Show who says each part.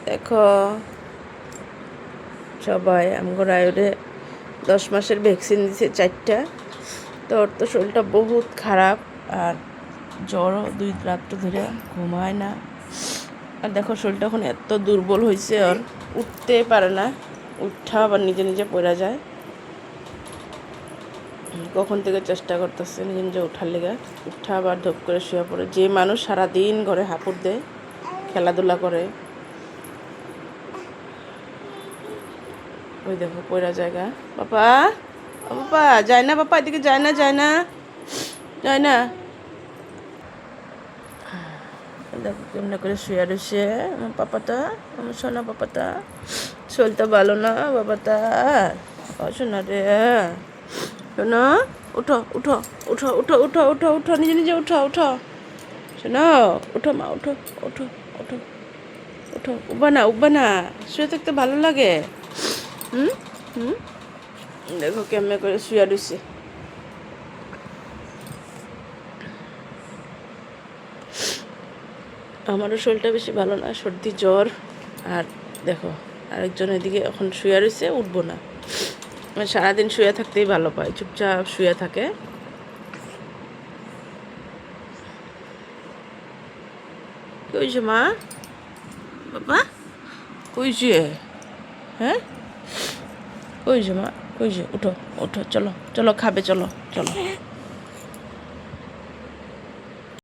Speaker 1: দেখো সবাই আমগো আয়োরে 10 মাসের ভ্যাকসিন দিছে 4টা। তো ওর তো শরীরটা বহুত খারাপ আর জ্বরও 2 রাত ধরে ঘুমায় না। আর দেখো শরীরটা এখন এত দুর্বল হয়েছে, ওর উঠতে পারে না, উঠা আবার নিজে নিজে পড়া যায়। কখন থেকে চেষ্টা করতেছে নিজে নিজে উঠার লেগে, উঠা আবার ধপ করে শুয়ে পড়ে। যে মানুষ সারাদিন ঘরে হাঁপুড় দেয়, খেলাধুলা করে, ওই দেখো পড়া জায়গা। বাবা বাবা যায় না, বাবা এদিকে যায় না, যায় না, যায় না। দেখো কেমন করে শুয়ে রয়েছে আমার পাপাটা, আমার সোনা পাপাটা। শরীরটা ভালো না বাবাটা, শোনা রে, শোনো, উঠো উঠো উঠো উঠো উঠো উঠো উঠো, নিজে নিজে উঠো উঠো, শোনো, উঠো মা, উঠো উঠো উঠো উঠো, উঠবা না উঠবা না, শুয়ে থাকতে ভালো লাগে। হুম হুম, দেখো কেমনে করে শুয়ে রয়েছে। আমারও শরীরটা বেশি ভালো না, সর্দি জ্বর। আর দেখো আরেকজন এদিকে এখন শুয়ে রয়েছে, উঠবো না। মানে সারাদিন শুয়ে থাকতেই ভালো পায়, চুপচাপ শুয়ে থাকে। কইছে মা, বাবা কইছে, হ্যাঁ কইছে মা, কইছে উঠো উঠো, চলো চলো খাবে, চলো চলো।